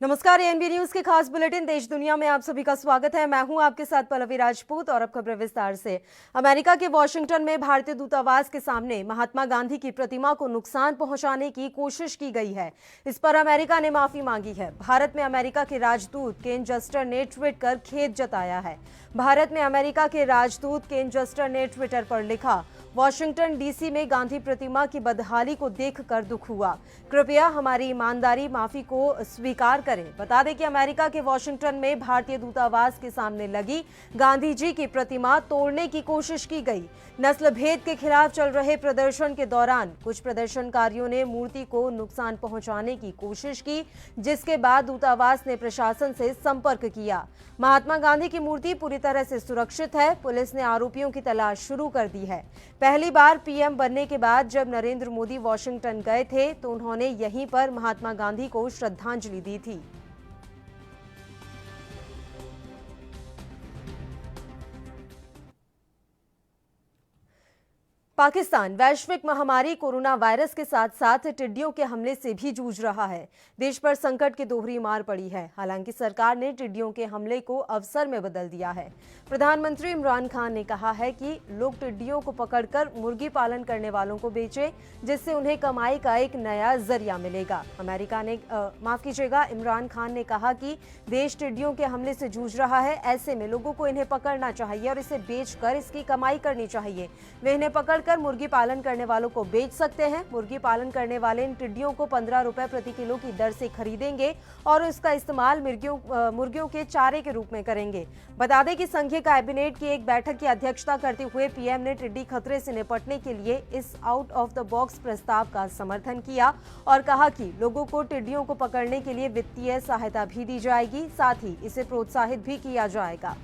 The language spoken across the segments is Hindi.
नमस्कार, एएनबी न्यूज के खास बुलेटिन देश दुनिया में आप सभी का स्वागत है। मैं हूं आपके साथ पल्लवी राजपूत और अब खबरें विस्तार से। अमेरिका के वॉशिंगटन में भारतीय दूतावास के सामने महात्मा गांधी की प्रतिमा को नुकसान पहुंचाने की कोशिश की गई है। इस पर अमेरिका ने माफी मांगी है। भारत में अमेरिका के राजदूत केन जस्टर ने ट्वीट कर खेद जताया है। भारत में अमेरिका के राजदूत केन जस्टर ने ट्विटर पर लिखा, वॉशिंगटन डीसी में गांधी प्रतिमा की बदहाली को देखकर दुख हुआ। कृपया हमारी ईमानदारी माफी को स्वीकार करें। बता दें कि अमेरिका के वॉशिंगटन में भारतीय दूतावास के सामने लगी गांधी जी की प्रतिमा तोड़ने की कोशिश की गई। नस्ल भेद के खिलाफ चल रहे प्रदर्शन के दौरान कुछ प्रदर्शनकारियों ने मूर्ति को नुकसान पहुंचाने की कोशिश की, जिसके बाद दूतावास ने प्रशासन से संपर्क किया। महात्मा गांधी की मूर्ति पूरी तरह से सुरक्षित है। पुलिस ने आरोपियों की तलाश शुरू कर दी है। पहली बार पीएम बनने के बाद जब नरेंद्र मोदी वॉशिंगटन गए थे तो उन्होंने यहीं पर महात्मा गांधी को श्रद्धांजलि दी थी। पाकिस्तान वैश्विक महामारी कोरोना वायरस के साथ साथ टिड्डियों के हमले से भी जूझ रहा है। देश पर संकट की दोहरी मार पड़ी है। हालांकि सरकार ने टिड्डियों के हमले को अवसर में बदल दिया है। प्रधानमंत्री इमरान खान ने कहा है कि लोग टिड्डियों को पकड़कर मुर्गी पालन करने वालों को बेचें, जिससे उन्हें कमाई का एक नया जरिया मिलेगा। इमरान खान ने कहा कि देश टिड्डियों के हमले से जूझ रहा है। ऐसे में लोगों को इन्हें पकड़ना चाहिए और इसे बेचकर इसकी कमाई करनी चाहिए। वे इन्हें पकड़ मुर्गी पालन करने वालों को बेच सकते हैं। मुर्गी पालन करने वाले इन टिड्डियों को 15 रुपए प्रति किलो की दर से खरीदेंगे और इसका इस्तेमाल मुर्गियों के चारे के रूप में करेंगे। बता दें कि संघीय कैबिनेट की एक बैठक की अध्यक्षता करते हुए पीएम ने टिड्डी खतरे से निपटने के लिए इस आउट ऑफ द बॉक्स प्रस्ताव का समर्थन किया और कहा कि लोगों को टिड्डियों को पकड़ने के लिए वित्तीय सहायता भी दी जाएगी, साथ ही इसे प्रोत्साहित भी किया जाएगा।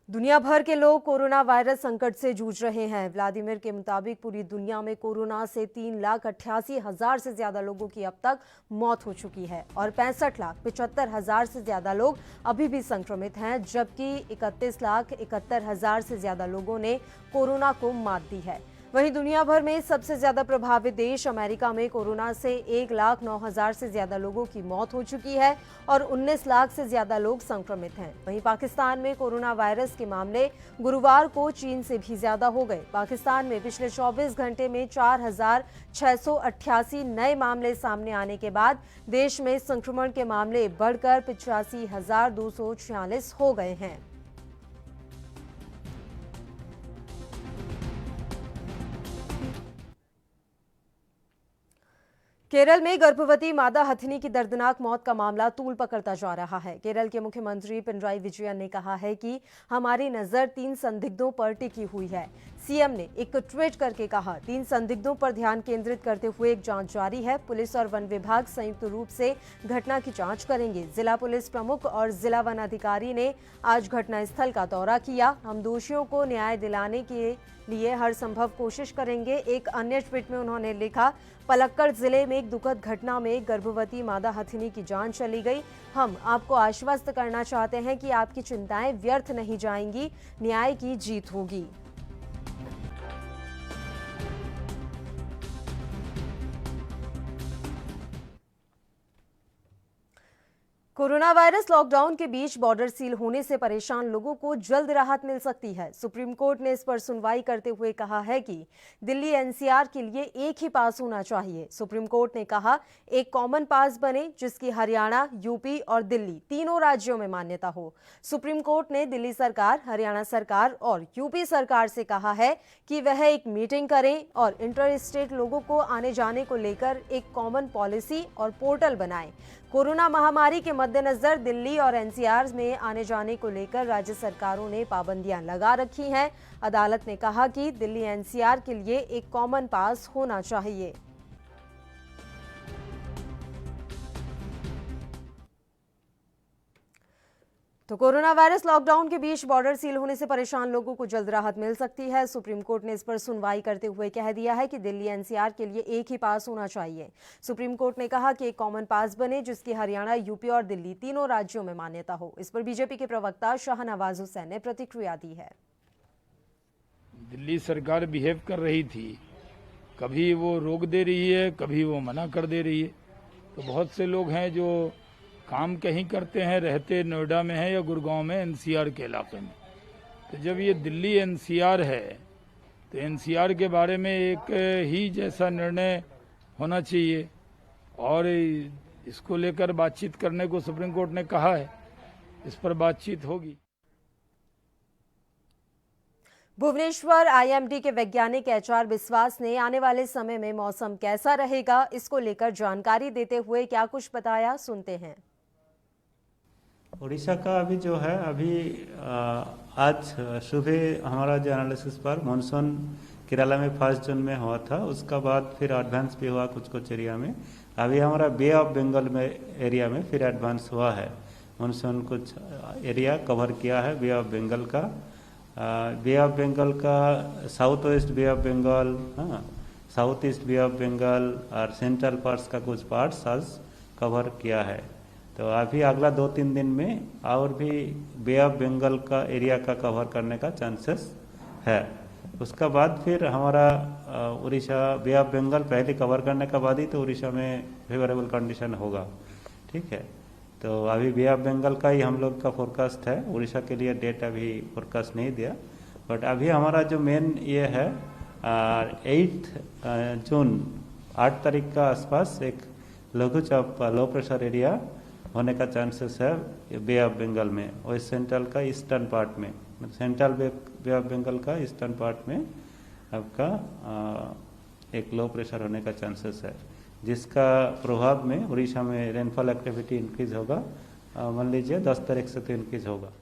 दुनिया भर के लोग कोरोना वायरस संकट से जूझ रहे हैं। व्लादिमीर के मुताबिक पूरी दुनिया में कोरोना से 3,88,000 से ज्यादा लोगों की अब तक मौत हो चुकी है और 65,75,000 से ज्यादा लोग अभी भी संक्रमित हैं, जबकि 31,71,000 से ज्यादा लोगों ने कोरोना को मात दी है। वहीं दुनिया भर में सबसे ज्यादा प्रभावित देश अमेरिका में कोरोना से 1,09,000 से ज्यादा लोगों की मौत हो चुकी है और 19 लाख से ज्यादा लोग संक्रमित हैं। वहीं पाकिस्तान में कोरोना वायरस के मामले गुरुवार को चीन से भी ज्यादा हो गए। पाकिस्तान में पिछले 24 घंटे में 4,688 नए मामले सामने आने के बाद देश में संक्रमण के मामले बढ़कर 85,246 हो गए हैं। केरल में गर्भवती मादा हथिनी की दर्दनाक मौत का मामला तूल पकड़ता जा रहा है। केरल के मुख्यमंत्री पिनराई विजयन ने कहा है कि हमारी नजर 3 संदिग्धों पर टिकी हुई है। सीएम ने एक ट्वीट करके कहा, 3 संदिग्धों पर ध्यान केंद्रित करते हुए एक जांच जारी है। पुलिस और वन विभाग संयुक्त रूप से घटना की जांच करेंगे। जिला पुलिस प्रमुख और जिला वन अधिकारी ने आज घटनास्थल का दौरा किया। हम दोषियों को न्याय दिलाने के लिए हर संभव कोशिश करेंगे। एक अन्य ट्वीट में उन्होंने लिखा, पलक्कड़ जिले में एक दुखद घटना में गर्भवती मादा हथिनी की जान चली गई। हम आपको आश्वस्त करना चाहते हैं कि आपकी चिंताएं व्यर्थ नहीं जाएंगी, न्याय की जीत होगी। कोरोना वायरस लॉकडाउन के बीच बॉर्डर सील होने से परेशान लोगों को जल्द राहत मिल सकती है। सुप्रीम कोर्ट ने इस पर सुनवाई करते हुए कहा है कि दिल्ली एनसीआर के लिए एक ही पास होना चाहिए। सुप्रीम कोर्ट ने कहा, एक कॉमन पास बने जिसकी हरियाणा, यूपी और दिल्ली तीनों राज्यों में मान्यता हो। सुप्रीम कोर्ट ने दिल्ली सरकार, हरियाणा सरकार और यूपी सरकार से कहा है कि वह एक मीटिंग करें और इंटर स्टेट लोगों को आने जाने को लेकर एक कॉमन पॉलिसी और पोर्टल बनाएं। कोरोना महामारी के मद्देनजर दिल्ली और एनसीआर में आने जाने को लेकर राज्य सरकारों ने पाबंदियां लगा रखी हैं। अदालत ने कहा कि दिल्ली एनसीआर के लिए एक कॉमन पास होना चाहिए। तो कोरोना वायरस लॉकडाउन के बीच बॉर्डर सील होने से परेशान लोगों को जल्द राहत मिल सकती है। सुप्रीम कोर्ट ने इस पर सुनवाई करते हुए कह दिया है कि दिल्ली एनसीआर के लिए एक ही पास होना चाहिए। सुप्रीम कोर्ट ने कहा कि एक कॉमन पास बने जिसकी हरियाणा, यूपी और दिल्ली तीनों राज्यों में मान्यता हो। इस पर बीजेपी के प्रवक्ता शाहनवाज हुसैन ने प्रतिक्रिया दी है। दिल्ली सरकार बिहेव कर रही थी कभी वो रोक दे रही है, कभी वो मना कर दे रही है। तो बहुत से लोग हैं जो काम कहीं करते हैं, रहते नोएडा में है या गुड़गांव में, एनसीआर के इलाके में। तो जब ये दिल्ली एनसीआर है तो एनसीआर के बारे में एक ही जैसा निर्णय होना चाहिए और इसको लेकर बातचीत करने को सुप्रीम कोर्ट ने कहा है, इस पर बातचीत होगी। भुवनेश्वर आईएमडी के वैज्ञानिक एचआर विश्वास ने आने वाले समय में मौसम कैसा रहेगा, इसको लेकर जानकारी देते हुए क्या कुछ बताया, सुनते हैं। उड़ीसा का अभी जो है आज सुबह हमारा जो एनालिसिस पर मानसून केरला में 1 जून में हुआ था, उसका बाद फिर एडवांस भी हुआ कुछ कुछ एरिया में। अभी हमारा बे ऑफ बंगाल में एरिया में फिर एडवांस हुआ है। मानसून कुछ एरिया कवर किया है बे ऑफ बंगाल का। बे ऑफ बंगाल का south west bay of Bengal, south east bay of Bengal और सेंट्रल पार्ट्स का कुछ पार्ट्स आज कवर किया है। तो अभी अगला 2-3 दिन में और भी बे ऑफ बंगाल का एरिया का कवर करने का चांसेस है। उसका बाद फिर हमारा उड़ीसा बे ऑफ बंगाल पहले कवर करने के बाद ही तो उड़ीसा में फेवरेबल कंडीशन होगा, ठीक है। तो अभी बे ऑफ बंगाल का ही हम लोग का फोरकास्ट है, उड़ीसा के लिए डेट अभी फोरकास्ट नहीं दिया। बट अभी हमारा जो मेन ये है 8 जून 8 तारीख का आसपास एक लघुचाप लो प्रेशर एरिया होने का चांसेस है बे ऑफ बंगाल में, वेस्ट सेंट्रल का ईस्टर्न पार्ट में, सेंट्रल बे ऑफ बंगाल का ईस्टर्न पार्ट में आपका एक लो प्रेशर होने का चांसेस है, जिसका प्रभाव में उड़ीसा में रेनफॉल एक्टिविटी इंक्रीज होगा। मान लीजिए 10 तारीख से तो इंक्रीज होगा।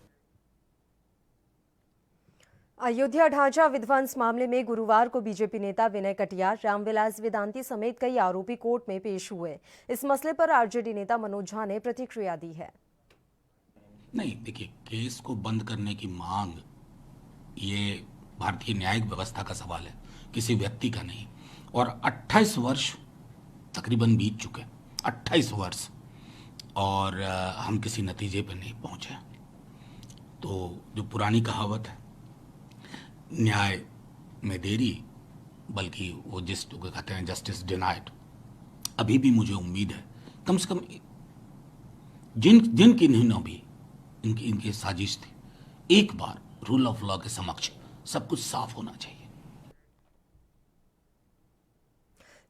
अयोध्या ढांचा विध्वंस मामले में गुरुवार को बीजेपी नेता विनय कटियार, रामविलास वेदांती समेत कई आरोपी कोर्ट में पेश हुए। इस मसले पर आरजेडी नेता मनोज झा ने प्रतिक्रिया दी है। नहीं, देखिए, केस को बंद करने की मांग ये भारतीय न्यायिक व्यवस्था का सवाल है, किसी व्यक्ति का नहीं। और 28 वर्ष तकरीबन बीत चुके, 28 वर्ष, और हम किसी नतीजे पे नहीं पहुंचे। तो जो पुरानी कहावत है, न्याय में देरी बल्कि वो जिस कहते हैं जस्टिस डिनाइड, अभी भी मुझे उम्मीद है कम से कम जिन किन्होंने भी इनकी साजिश थी, एक बार रूल ऑफ लॉ के समक्ष सब कुछ साफ होना चाहिए।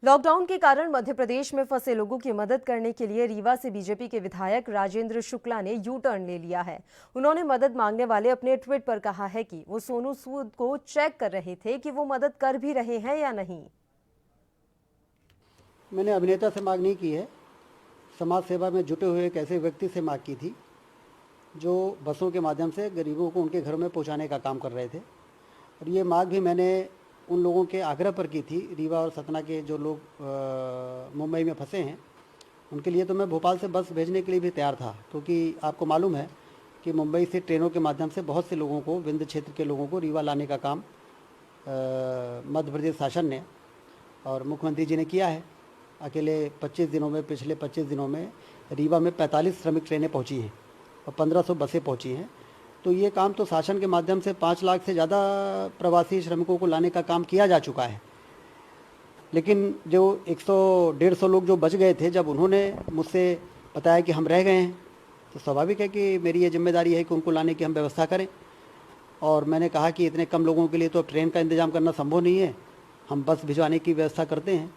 लॉकडाउन के कारण मध्य प्रदेश में फंसे लोगों की मदद करने के लिए रीवा से बीजेपी के विधायक राजेंद्र शुक्ला ने यू टर्न ले लिया है। उन्होंने मदद मांगने वाले अपने ट्वीट पर कहा है कि वो सोनू सूद को चेक कर रहे थे कि वो मदद कर भी रहे हैं या नहीं। मैंने अभिनेता से मांग नहीं की है, समाज सेवा में जुटे हुए एक ऐसे व्यक्ति से मांग की थी जो बसों के माध्यम से गरीबों को उनके घरों में पहुंचाने का काम कर रहे थे। और ये मांग भी मैंने उन लोगों के आग्रह पर की थी, रीवा और सतना के जो लोग मुंबई में फंसे हैं उनके लिए। तो मैं भोपाल से बस भेजने के लिए भी तैयार था, क्योंकि आपको मालूम है कि मुंबई से ट्रेनों के माध्यम से बहुत से लोगों को, विंध्य क्षेत्र के लोगों को रीवा लाने का काम मध्य प्रदेश शासन ने और मुख्यमंत्री जी ने किया है। अकेले 25 दिनों में, पिछले 25 दिनों में रीवा में 45 श्रमिक ट्रेनें पहुंची हैं और 1500 बसें पहुंची हैं। तो ये काम तो शासन के माध्यम से 5 लाख से ज़्यादा प्रवासी श्रमिकों को लाने का काम किया जा चुका है। लेकिन जो 100-150 लोग जो बच गए थे, जब उन्होंने मुझसे बताया कि हम रह गए हैं, तो स्वाभाविक है कि मेरी ये जिम्मेदारी है कि उनको लाने की हम व्यवस्था करें। और मैंने कहा कि इतने कम लोगों के लिए तो ट्रेन का इंतज़ाम करना संभव नहीं है, हम बस भिजवाने की व्यवस्था करते हैं।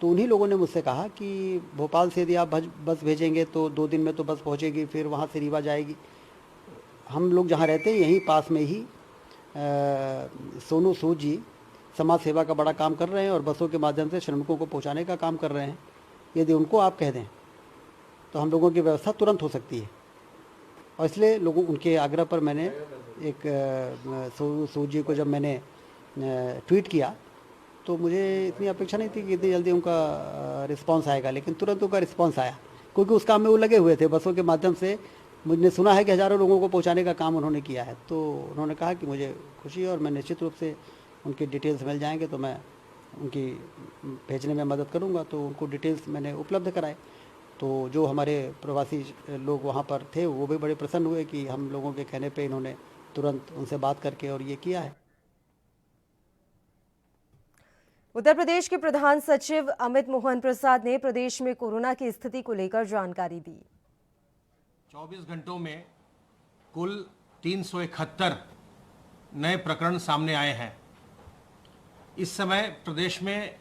तो उन्हीं लोगों ने मुझसे कहा कि भोपाल से यदि आप बस भेजेंगे तो 2 दिन में तो बस पहुँचेगी, फिर वहाँ से रीवा जाएगी। हम लोग जहाँ रहते हैं यहीं पास में ही सोनू सूद जी समाज सेवा का बड़ा काम कर रहे हैं और बसों के माध्यम से श्रमिकों को पहुंचाने का काम कर रहे हैं। यदि उनको आप कह दें तो हम लोगों की व्यवस्था तुरंत हो सकती है। और इसलिए लोगों उनके आग्रह पर मैंने एक सोनू सूद जी को जब मैंने ट्वीट किया तो मुझे इतनी अपेक्षा नहीं थी कि इतनी जल्दी उनका रिस्पांस आएगा, लेकिन तुरंत उनका रिस्पांस आया, क्योंकि उस काम में वो लगे हुए थे। बसों के माध्यम से मुझे सुना है कि हज़ारों लोगों को पहुंचाने का काम उन्होंने किया है। तो उन्होंने कहा कि मुझे खुशी है और मैं निश्चित रूप से उनकी डिटेल्स मिल जाएंगे तो मैं उनकी भेजने में मदद करूंगा। तो उनको डिटेल्स मैंने उपलब्ध कराए। तो जो हमारे प्रवासी लोग वहां पर थे वो भी बड़े प्रसन्न हुए कि हम लोगों के कहने पे इन्होंने तुरंत उनसे बात करके और ये किया है। उत्तर प्रदेश के प्रधान सचिव अमित मोहन प्रसाद ने प्रदेश में कोरोना की स्थिति को लेकर जानकारी दी। 24 घंटों में कुल 371 नए प्रकरण सामने आए हैं। इस समय प्रदेश में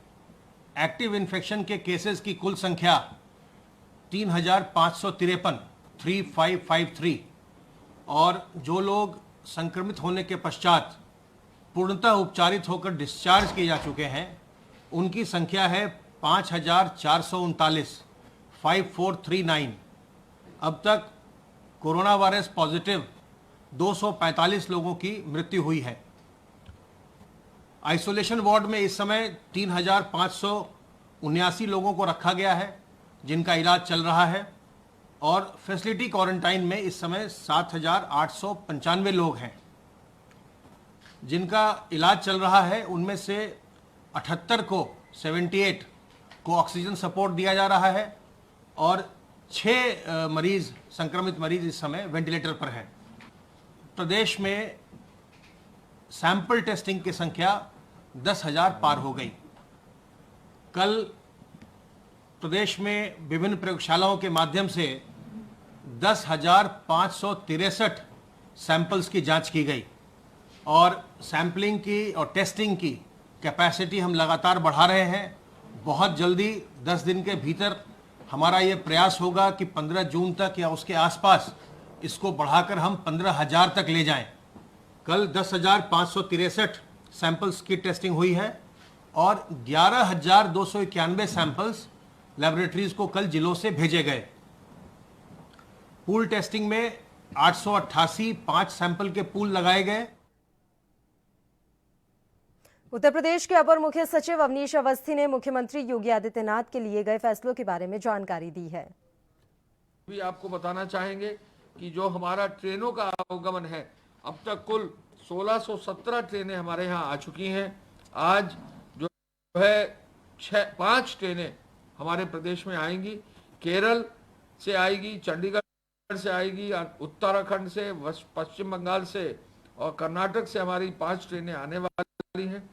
एक्टिव इन्फेक्शन के केसेस की कुल संख्या 3553 और जो लोग संक्रमित होने के पश्चात पूर्णतः उपचारित होकर डिस्चार्ज किए जा चुके हैं उनकी संख्या है 5439 अब तक कोरोना वायरस पॉजिटिव 245 लोगों की मृत्यु हुई है। आइसोलेशन वार्ड में इस समय 3579 लोगों को रखा गया है जिनका इलाज चल रहा है और फैसिलिटी क्वारंटाइन में इस समय 7895 लोग हैं जिनका इलाज चल रहा है। उनमें से 78 को ऑक्सीजन सपोर्ट दिया जा रहा है और 6 संक्रमित मरीज इस समय वेंटिलेटर पर हैं। प्रदेश में सैंपल टेस्टिंग की संख्या 10,000 पार हो गई। कल प्रदेश में विभिन्न प्रयोगशालाओं के माध्यम से 10,563 सैंपल्स की जांच की गई और सैंपलिंग की और टेस्टिंग की कैपेसिटी हम लगातार बढ़ा रहे हैं। बहुत जल्दी 10 दिन के भीतर हमारा ये प्रयास होगा कि 15 जून तक या उसके आसपास इसको बढ़ाकर हम 15,000 तक ले जाएं। कल 10,563 सैंपल्स की टेस्टिंग हुई है और 11,291 सैंपल्स लैबोरेटरीज को कल जिलों से भेजे गए। पूल टेस्टिंग में 888 5 सैंपल के पूल लगाए गए। उत्तर प्रदेश के अपर मुख्य सचिव अवनीश अवस्थी ने मुख्यमंत्री योगी आदित्यनाथ के लिए गए फैसलों के बारे में जानकारी दी है। भी आपको बताना चाहेंगे कि जो हमारा ट्रेनों का आवागमन है अब तक कुल 1617 ट्रेनें हमारे यहाँ आ चुकी हैं। आज जो है 5 ट्रेनें हमारे प्रदेश में आएंगी। केरल से आएगी, चंडीगढ़ से आएगी, उत्तराखंड से, पश्चिम बंगाल से और कर्नाटक से हमारी 5 ट्रेनें आने वाली हैं।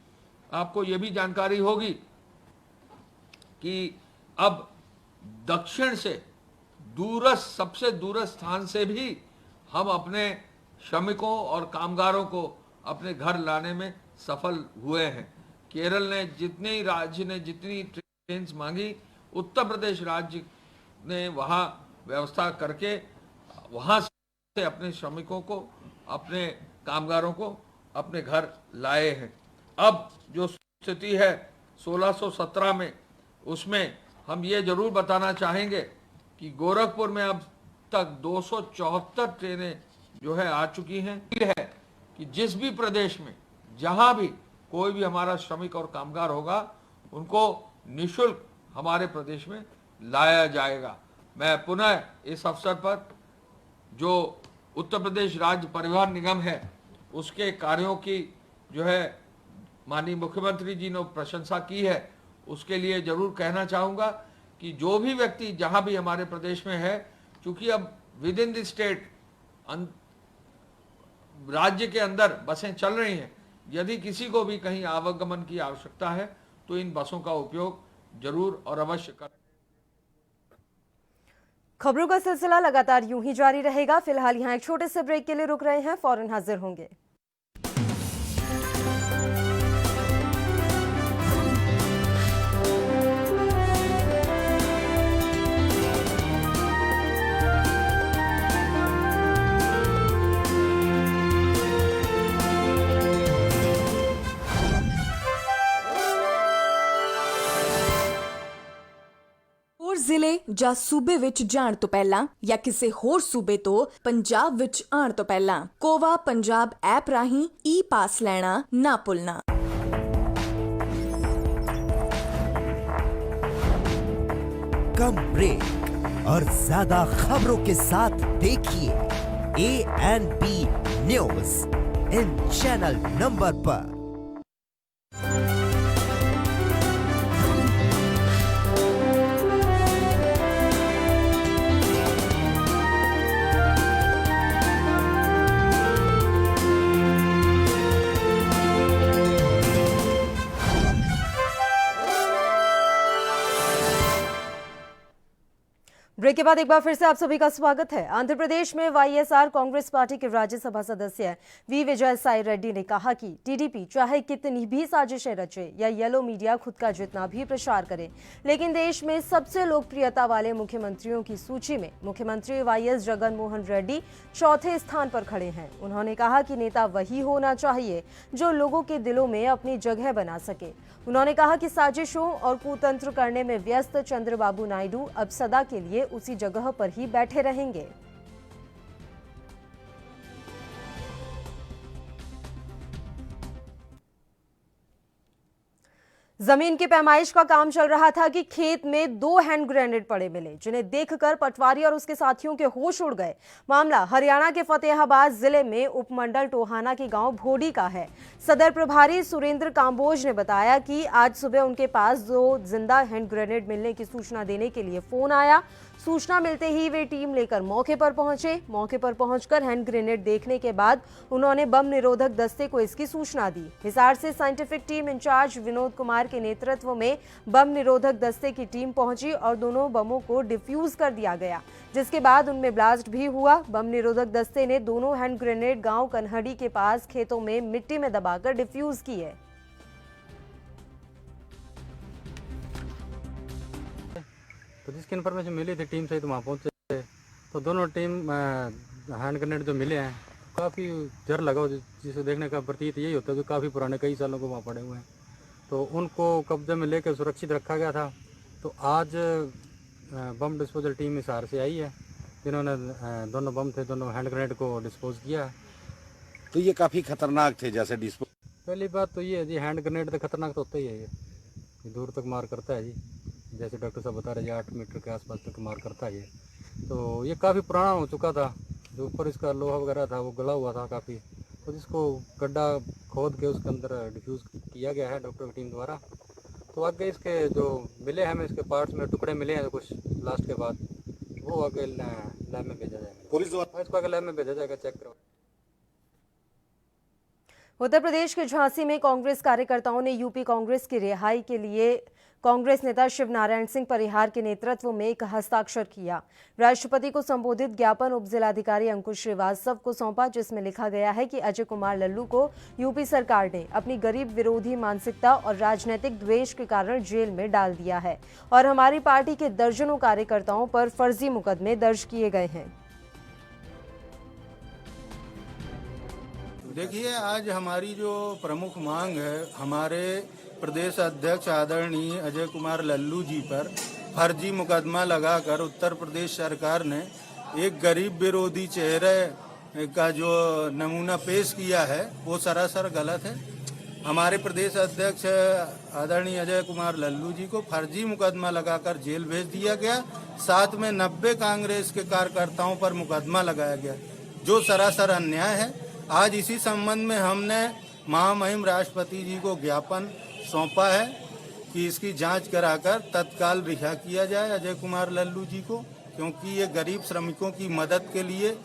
आपको ये भी जानकारी होगी कि अब दक्षिण से दूरस्थ, सबसे दूरस्थ स्थान से भी हम अपने श्रमिकों और कामगारों को अपने घर लाने में सफल हुए हैं। केरल ने जितने राज्य ने जितनी ट्रेन मांगी, उत्तर प्रदेश राज्य ने वहाँ व्यवस्था करके वहाँ से अपने श्रमिकों को, अपने कामगारों को अपने घर लाए हैं। अब जो स्थिति है 1617 में, उसमें हम ये जरूर बताना चाहेंगे कि गोरखपुर में अब तक 274 ट्रेनें जो है आ चुकी हैं। है कि जिस भी प्रदेश में जहां भी कोई भी हमारा श्रमिक और कामगार होगा उनको निःशुल्क हमारे प्रदेश में लाया जाएगा। मैं पुनः इस अवसर पर जो उत्तर प्रदेश राज्य परिवहन निगम है उसके कार्यों की जो है माननीय मुख्यमंत्री जी ने प्रशंसा की है, उसके लिए जरूर कहना चाहूँगा कि जो भी व्यक्ति जहाँ भी हमारे प्रदेश में है, चूँकि अब विद इन द स्टेट राज्य के अंदर बसें चल रही हैं, यदि किसी को भी कहीं आवागमन की आवश्यकता है तो इन बसों का उपयोग जरूर और अवश्य करें। खबरों का सिलसिला लगातार यूं ही जारी रहेगा। फिलहाल यहाँ एक छोटे से ब्रेक के लिए रुक रहे हैं, फौरन हाजिर होंगे। ਜ਼ਿਲ੍ਹੇ ਜਾਂ ਸੂਬੇ ਵਿੱਚ ਜਾਣ ਤੋਂ ਪਹਿਲਾਂ ਜਾਂ ਕਿਸੇ ਹੋਰ ਸੂਬੇ ਤੋਂ ਪੰਜਾਬ ਵਿੱਚ ਆਉਣ ਤੋਂ ਪਹਿਲਾਂ ਕੋਵਾ ਪੰਜਾਬ ਐਪ ਰਾਹੀਂ ई-पास ਲੈਣਾ ਨਾ ਭੁੱਲਣਾ। कम ब्रेक और ज्यादा खबरों के साथ देखिए ANP news in channel number पर। ब्रेक के बाद एक बार फिर से आप सभी का स्वागत है। आंध्र प्रदेश में वाईएसआर कांग्रेस पार्टी के राज्यसभा सदस्य वी विजय साई रेड्डी ने कहा कि टीडीपी चाहे कितनी भी साजिशें रचे या येलो मीडिया खुद का जितना भी प्रचार करे, लेकिन देश में सबसे लोकप्रियता वाले मुख्यमंत्रियों की सूची में मुख्यमंत्री वाईएस जगन मोहन रेड्डी चौथे स्थान पर खड़े हैं। उन्होंने कहा कि नेता वही होना चाहिए जो लोगों के दिलों में अपनी जगह बना सके। उन्होंने कहा कि साजिशों और कुतंत्र करने में व्यस्त चंद्रबाबू नायडू अब सदा के लिए उसी जगह पर ही बैठे रहेंगे। जमीन की पैमाइश का काम चल रहा था कि खेत में 2 हैंड ग्रेनेड पड़े मिले, जिन्हें देखकर पटवारी और उसके साथियों के होश उड़ गए। मामला हरियाणा के फतेहाबाद जिले में उपमंडल टोहाना के गांव भोडी का है। सदर प्रभारी सुरेंद्र कांबोज ने बताया कि आज सुबह उनके पास 2 जिंदा हैंड ग्रेनेड मिलने की सूचना देने के लिए फोन आया। सूचना मिलते ही वे टीम लेकर मौके पर पहुंचे। मौके पर पहुंचकर हैंड ग्रेनेड देखने के बाद उन्होंने बम निरोधक दस्ते को इसकी सूचना दी। हिसार से scientific team in charge Vinod Kumar के नेतृत्व में बम निरोधक दस्ते की टीम पहुंची और दोनों बमों को डिफ्यूज कर दिया गया, जिसके बाद उनमें ब्लास्ट भी हुआ। बम निरोधक दस्ते ने दोनों हैंड ग्रेनेड गांव कन्हड़ी के पास खेतों में मिट्टी में दबाकर डिफ्यूज किए। तो जिसकी इन्फॉर्मेशन मिली थी टीम से तो वहाँ पहुँचे, तो दोनों टीम हैंड ग्रेनेड जो मिले हैं काफ़ी जर लगा, जिसे देखने का प्रतीत यही होता है जो काफ़ी पुराने कई सालों को वहाँ पड़े हुए हैं, तो उनको कब्जे में लेकर सुरक्षित रखा गया था। तो आज बम डिस्पोजल टीम हिसार से आई है, जिन्होंने दोनों बम थे, दोनों हैंड ग्रेनेड को डिस्पोज किया है। तो ये काफ़ी खतरनाक थे जैसे डिस्पोज। पहली बात तो ये है जी, हैंड ग्रेनेड तो खतरनाक तो होता ही है, ये दूर तक मार करता है जी, जैसे डॉक्टर साहब बता रहे हैं 8 मीटर के आसपास तक मार करता है ये। तो ये काफ़ी पुराना हो चुका था, जो ऊपर इसका लोहा वगैरह था वो गला हुआ था काफ़ी, तो जिसको गड्ढा खोद के उसके अंदर डिफ्यूज़ किया गया है डॉक्टर की टीम द्वारा। तो आगे इसके जो मिले हैं, हमें इसके पार्ट्स में टुकड़े मिले हैं कुछ लास्ट के बाद, वो आगे लैब में भेजा जाएगा, पुलिस द्वारा इसको आगे लैब में भेजा जाएगा चेक करवा। उत्तर प्रदेश के झांसी में कांग्रेस कार्यकर्ताओं ने यूपी कांग्रेस की रिहाई के लिए कांग्रेस नेता शिव नारायण सिंह परिहार के नेतृत्व में एक हस्ताक्षर किया। राष्ट्रपति को संबोधित ज्ञापन उप जिलाधिकारी अंकुश श्रीवास्तव को सौंपा, जिसमें लिखा गया है कि अजय कुमार लल्लू को यूपी सरकार ने अपनी गरीब विरोधी मानसिकता और राजनीतिक द्वेष के कारण जेल में डाल दिया है और हमारी पार्टी के दर्जनों कार्यकर्ताओं पर फर्जी मुकदमे दर्ज किए गए हैं। देखिए, आज हमारी जो प्रमुख मांग है, हमारे प्रदेश अध्यक्ष आदरणीय अजय कुमार लल्लू जी पर फर्जी मुकदमा लगाकर उत्तर प्रदेश सरकार ने एक गरीब विरोधी चेहरे का जो नमूना पेश किया है वो सरासर गलत है। हमारे प्रदेश अध्यक्ष आदरणीय अजय कुमार लल्लू जी को फर्जी मुकदमा लगाकर जेल भेज दिया गया, साथ में 90 कांग्रेस के कार्यकर्ताओं पर मुकदमा लगाया गया, जो सरासर अन्याय है। आज इसी संबंध में हमने महामहिम राष्ट्रपति जी को ज्ञापन सौंपा है कि इसकी जांच कराकर तत्काल रिहा किया जाए अजय कुमार लल्लू जी को, क्योंकि ये गरीब श्रमिकों की मदद के लिए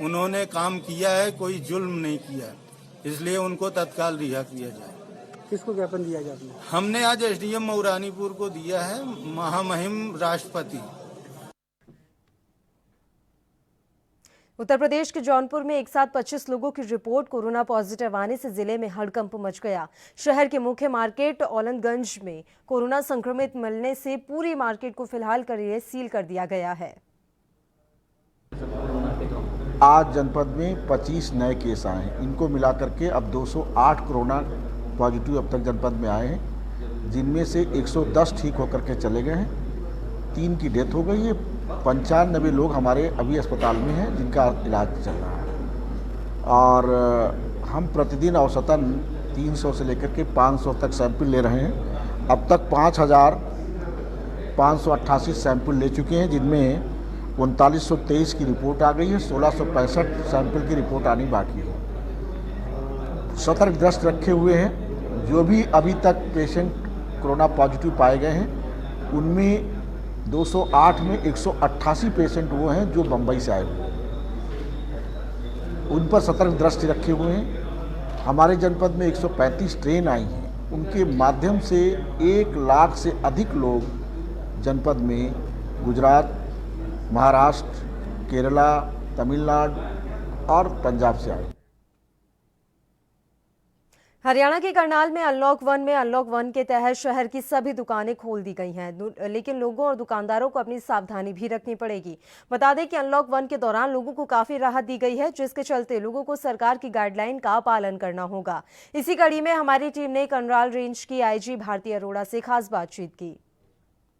उन्होंने काम किया है, कोई जुल्म नहीं किया, इसलिए उनको तत्काल रिहा किया जाए। किसको ज्ञापन दिया जाए? हमने आज एसडीएम मऊरानीपुर को दिया है, महामहिम राष्ट्रपति। उत्तर प्रदेश के जौनपुर में एक साथ 25 लोगों की रिपोर्ट कोरोना पॉजिटिव आने से जिले में हड़कंप मच गया। शहर के मुख्य मार्केट औलंगगंज में कोरोना संक्रमित मिलने से पूरी मार्केट को फिलहाल के लिए सील कर दिया गया है। आज जनपद में 25 नए केस आए हैं, इनको मिलाकर के अब 208 कोरोना पॉजिटिव अब तक जनपद में आए हैं, जिनमें से 110 ठीक होकर के चले गए हैं, 3 की डेथ हो गई है। 95 लोग हमारे अभी अस्पताल में हैं जिनका इलाज चल रहा है, और हम प्रतिदिन औसतन 300 से लेकर के 500 तक सैंपल ले रहे हैं। अब तक 5,588 सैंपल ले चुके हैं, जिनमें 3923 की रिपोर्ट आ गई है, 1665 सैंपल की रिपोर्ट आनी बाकी है। सतर्क दृष्टि रखे हुए हैं। जो भी अभी तक पेशेंट कोरोना पॉजिटिव पाए गए हैं, उनमें 208 में 188 पेशेंट वो हैं जो बम्बई से आए हुए, उन पर सतर्क दृष्टि रखे हुए हैं। हमारे जनपद में 135 ट्रेन आई हैं, उनके माध्यम से 1 लाख से अधिक लोग जनपद में गुजरात, महाराष्ट्र, केरला, तमिलनाडु और पंजाब से आए। हरियाणा के करनाल में अनलॉक 1 के तहत शहर की सभी दुकानें खोल दी गई हैं, लेकिन लोगों और दुकानदारों को अपनी सावधानी भी रखनी पड़ेगी। बता दें कि अनलॉक 1 के दौरान लोगों को काफी राहत दी गई है, जिसके चलते लोगों को सरकार की गाइडलाइन का पालन करना होगा। इसी कड़ी में हमारी टीम ने करनाल रेंज की आईजी भारती अरोड़ा से खास बातचीत की।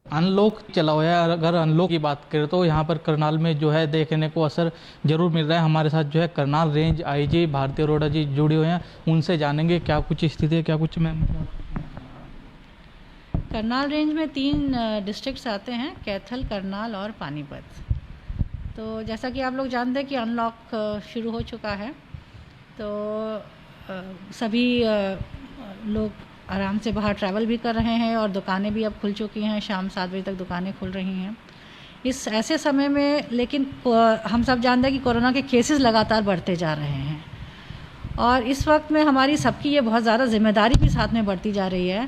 अनलॉक चला हुआ है। अगर अनलॉक की बात करें तो यहाँ पर करनाल में जो है देखने को असर जरूर मिल रहा है। हमारे साथ जो है करनाल रेंज आईजी भारती अरोड़ा जी जुड़े हुए हैं, उनसे जानेंगे क्या कुछ स्थिति है, क्या कुछ। मैम, करनाल रेंज में 3 डिस्ट्रिक्ट्स आते हैं, कैथल, करनाल और पानीपत। तो जैसा कि आप लोग जानते हैं कि अनलॉक शुरू हो चुका है, तो सभी लोग आराम से बाहर ट्रैवल भी कर रहे हैं और दुकानें भी अब खुल चुकी हैं। शाम 7 बजे तक दुकानें खुल रही हैं। इस ऐसे समय में लेकिन हम सब जानते हैं कि कोरोना के केसेस लगातार बढ़ते जा रहे हैं और इस वक्त में हमारी सबकी ये बहुत ज़्यादा जिम्मेदारी भी साथ में बढ़ती जा रही है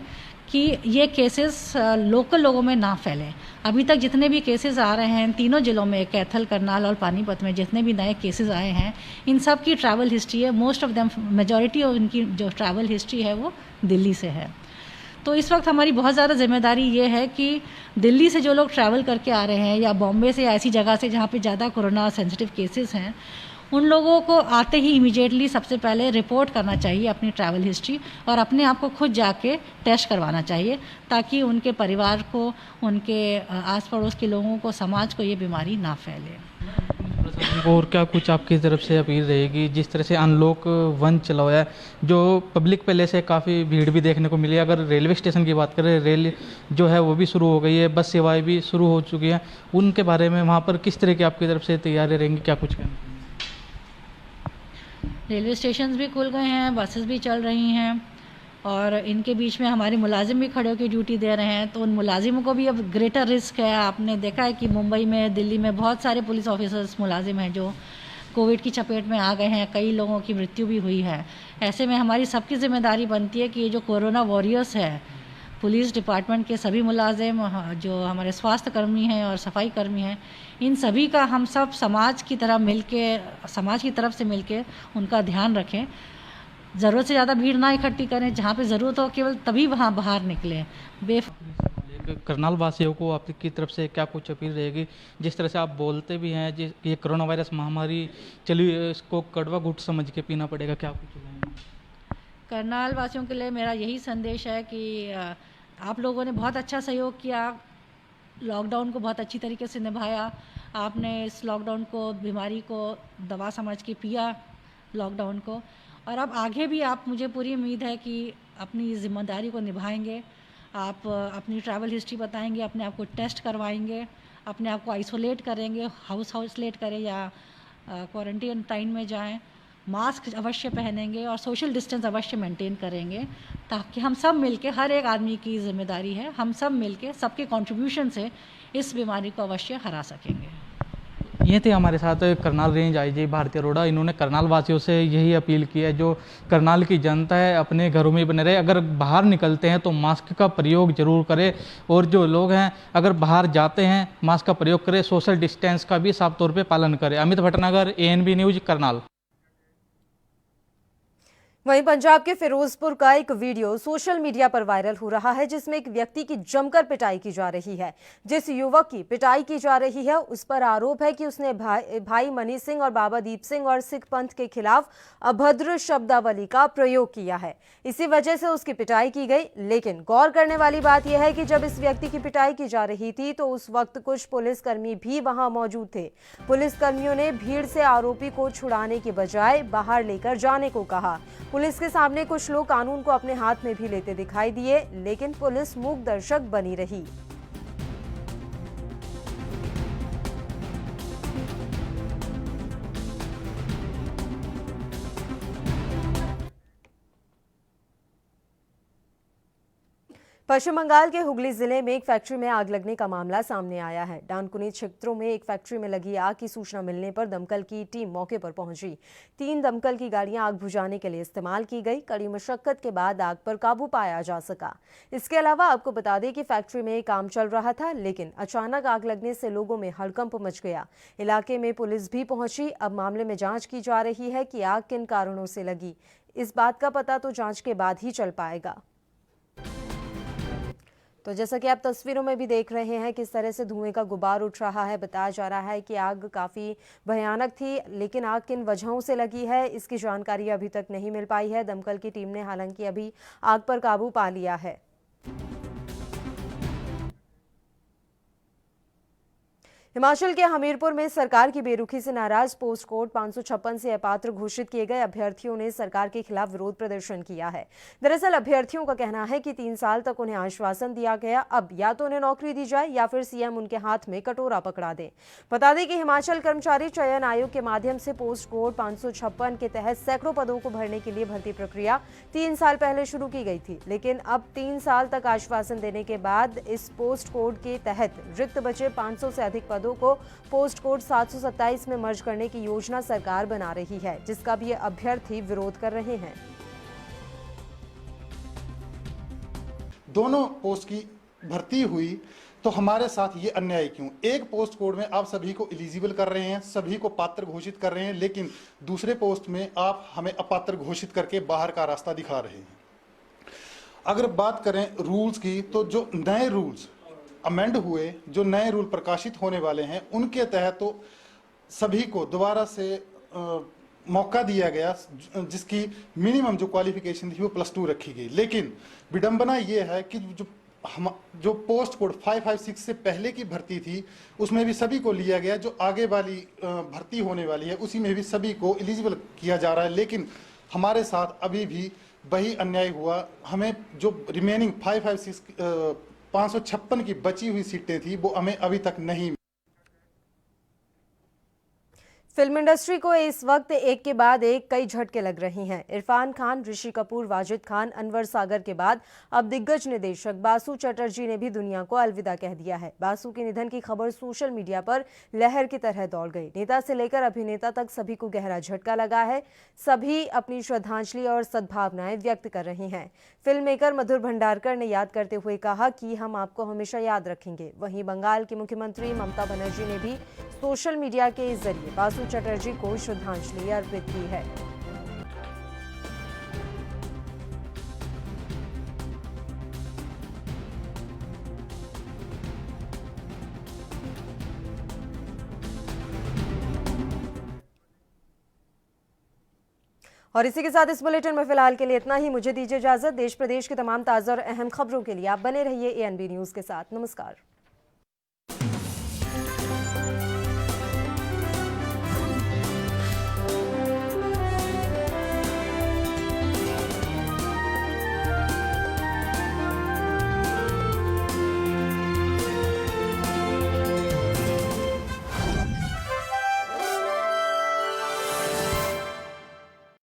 कि ये केसेस लोकल लोगों में ना फैलें। अभी तक जितने भी केसेस आ रहे हैं तीनों ज़िलों में, कैथल, करनाल और पानीपत में जितने भी नए केसेस आए हैं, इन सब की ट्रैवल हिस्ट्री है, most of them, majority of इनकी जो ट्रैवल हिस्ट्री है वो दिल्ली से है। तो इस वक्त हमारी बहुत ज़्यादा जिम्मेदारी ये है कि दिल्ली से जो लोग ट्रैवल करके आ रहे हैं या बॉम्बे से या ऐसी जगह से जहाँ पे ज़्यादा कोरोना सेंसिटिव केसेस हैं, उन लोगों को आते ही इमीडिएटली सबसे पहले रिपोर्ट करना चाहिए अपनी ट्रैवल हिस्ट्री और अपने आप को खुद जाके टेस्ट करवाना चाहिए, ताकि उनके परिवार को, उनके आस पड़ोस के लोगों को, समाज को ये बीमारी ना फैले। और क्या कुछ आपकी तरफ से अपील रहेगी? जिस तरह से अनलॉक 1 चला हुआ है, जो पब्लिक पहले से काफ़ी भीड़ भी देखने को मिली है। अगर रेलवे स्टेशन की बात करें, रेल जो है वो भी शुरू हो गई है, बस सेवाएं भी शुरू हो चुकी हैं, उनके बारे में वहाँ पर किस तरह की आपकी तरफ से तैयारी रहेंगी, क्या कुछ कहना? रेलवे स्टेशन भी खुल गए हैं, बसेस भी चल रही हैं और इनके बीच में हमारे मुलाजिम भी खड़े होकर ड्यूटी दे रहे हैं, तो उन मुलाजिमों को भी अब ग्रेटर रिस्क है। आपने देखा है कि मुंबई में, दिल्ली में बहुत सारे पुलिस ऑफिसर्स मुलाजिम हैं जो कोविड की चपेट में आ गए हैं, कई लोगों की मृत्यु भी हुई है। ऐसे में हमारी सबकी जिम्मेदारी बनती है कि ये जो कोरोना वॉरियर्स है, पुलिस डिपार्टमेंट के सभी मुलाजिम, जो हमारे स्वास्थ्य कर्मी हैं और सफाई कर्मी हैं, इन सभी का हम सब समाज की तरफ से मिलके उनका ध्यान रखें। ज़रूरत से ज़्यादा भीड़ ना इकट्ठी करें, जहाँ पे ज़रूरत हो केवल तभी वहाँ बाहर निकलें। करनाल वासियों को आपकी तरफ से क्या कुछ अपील रहेगी? जिस तरह से आप बोलते भी हैं, ये कोरोना वायरस महामारी चली, इसको कड़वा घुट समझ के पीना पड़ेगा, क्या कुछ? करनाल वासियों के लिए मेरा यही संदेश है कि आप लोगों ने बहुत अच्छा सहयोग किया, लॉकडाउन को बहुत अच्छी तरीके से निभाया। आपने इस लॉकडाउन को, बीमारी को दवा समझ के पिया लॉकडाउन को, और अब आगे भी आप, मुझे पूरी उम्मीद है कि अपनी जिम्मेदारी को निभाएंगे। आप अपनी ट्रैवल हिस्ट्री बताएंगे, अपने आप को टेस्ट करवाएंगे, अपने आप को आइसोलेट करेंगे, हाउसलेट करें या क्वारंटाइन में जाएं, मास्क अवश्य पहनेंगे और सोशल डिस्टेंस अवश्य मेंटेन करेंगे, ताकि हम सब मिलके, हर एक आदमी की जिम्मेदारी है, हम सब मिलके सबके कंट्रीब्यूशन से इस बीमारी को अवश्य हरा सकेंगे। ये थे हमारे साथ करनाल रेंज आईजी भारती अरोड़ा। इन्होंने करनाल वासियों से यही अपील की है, जो करनाल की जनता है अपने घरों में बने रहे, अगर बाहर निकलते हैं तो मास्क का प्रयोग जरूर करें, और जो लोग हैं अगर बाहर जाते हैं मास्क का प्रयोग करें, सोशल डिस्टेंस का भी साफ तौर पे पालन करें। Amit Bhatnagar, ANB news, Karnal. वहीं पंजाब के फिरोजपुर का एक वीडियो सोशल मीडिया पर वायरल हो रहा है, जिसमें एक व्यक्ति की जमकर पिटाई की जा रही है। जिस युवक की पिटाई की जा रही है उस पर आरोप है कि उसने भाई मनी सिंह और बाबा दीप सिंह और सिख पंथ के खिलाफ अभद्र शब्दावली का प्रयोग किया है। इसी वजह से उसकी पिटाई की गई। लेकिन गौर करने वाली बात यह है कि जब इस व्यक्ति की पिटाई की जा रही थी तो उस वक्त कुछ पुलिसकर्मी भी वहां मौजूद थे। पुलिसकर्मियों ने भीड़ से आरोपी को छुड़ाने के बजाय बाहर लेकर जाने को कहा। पुलिस के सामने कुछ लोग कानून को अपने हाथ में भी लेते दिखाई दिए, लेकिन पुलिस मूक दर्शक बनी रही। पश्चिम बंगाल के हुगली जिले में एक फैक्ट्री में आग लगने का मामला सामने आया है। डानकुनी क्षेत्रों में एक फैक्ट्री में लगी आग की सूचना मिलने पर दमकल की टीम मौके पर पहुंची। 3 दमकल की गाड़ियां आग बुझाने के लिए इस्तेमाल की गई। कड़ी मशक्कत के बाद आग पर काबू पाया जा सका। इसके अलावा आपको बता दें कि फैक्ट्री में काम चल रहा था, लेकिन अचानक आग लगने से लोगों में हड़कंप मच गया। इलाके में पुलिस भी पहुंची। अब मामले में जांच की जा रही है कि आग किन कारणों से लगी। इस बात का पता तो जांच के बाद ही चल पाएगा। तो जैसा कि आप तस्वीरों में भी देख रहे हैं किस तरह से धुएं का गुबार उठ रहा है। बताया जा रहा है कि आग काफ़ी भयानक थी, लेकिन आग किन वजहों से लगी है इसकी जानकारी अभी तक नहीं मिल पाई है। दमकल की टीम ने हालांकि अभी आग पर काबू पा लिया है। हिमाचल के हमीरपुर में सरकार की बेरुखी से नाराज पोस्ट कोड 556 से अपात्र घोषित किए गए अभ्यर्थियों ने सरकार के खिलाफ विरोध प्रदर्शन किया है। दरअसल अभ्यर्थियों का कहना है कि 3 साल तक उन्हें आश्वासन दिया गया, अब या तो उन्हें नौकरी दी जाए या फिर सीएम उनके हाथ में कटोरा पकड़ा दे। बता दें कि हिमाचल कर्मचारी चयन आयोग के माध्यम से पोस्ट कोड 556 के तहत सैकड़ों पदों को भरने के लिए भर्ती प्रक्रिया 3 साल पहले शुरू की गई थी, लेकिन अब 3 साल तक आश्वासन देने के बाद इस पोस्ट कोड के तहत रिक्त बचे 500 से अधिक पदों को पोस्ट कोड 727 में मर्ज करने की योजना सरकार बना रही है, जिसका भी अभ्यर्थी विरोध कर रहे हैं। दोनों पोस्ट की भर्ती हुई तो हमारे साथ ये अन्याय क्यों? एक पोस्ट कोड में आप सभी को एलिजिबल कर रहे हैं, सभी को पात्र घोषित कर रहे हैं, लेकिन दूसरे पोस्ट में आप हमें अपात्र घोषित करके बाहर का रास्ता दिखा रहे हैं। अगर बात करें रूल्स की, तो जो नए रूल्स अमेंड हुए, जो नए रूल प्रकाशित होने वाले हैं, उनके तहत तो सभी को दोबारा से मौका दिया गया, जिसकी मिनिमम जो क्वालिफिकेशन थी वो +2 रखी गई। लेकिन विडंबना ये है कि जो पोस्ट कोड 556 से पहले की भर्ती थी उसमें भी सभी को लिया गया, जो आगे वाली भर्ती होने वाली है उसी में भी सभी को एलिजिबल किया जा रहा है। लेकिन हमारे साथ अभी भी वही अन्याय हुआ। हमें जो रिमेनिंग 556 की बची हुई सीटें थी वो हमें अभी तक नहीं। फिल्म इंडस्ट्री को इस वक्त एक के बाद एक कई झटके लग रही हैं। इरफान खान, ऋषि कपूर, वाजिद खान, अनवर सागर के बाद अब दिग्गज निदेशक बासु चटर्जी ने भी दुनिया को अलविदा कह दिया है। बासु के निधन की खबर सोशल मीडिया पर लहर की तरह दौड़ गई। नेता से लेकर अभिनेता तक सभी को गहरा झटका लगा है। सभी अपनी श्रद्धांजलि और सद्भावनाएं व्यक्त कर रहे हैं। फिल्म मेकर मधुर भंडारकर ने याद करते हुए कहा कि हम आपको हमेशा याद रखेंगे। वहीं बंगाल की मुख्यमंत्री ममता बनर्जी ने भी सोशल मीडिया के जरिए बासु चटर्जी को श्रद्धांजलि अर्पित की है। और इसी के साथ इस बुलेटिन में फिलहाल के लिए इतना ही। मुझे दीजिए इजाजत। देश प्रदेश की तमाम ताज़ा और अहम खबरों के लिए आप बने रहिए ANB न्यूज़ के साथ। नमस्कार।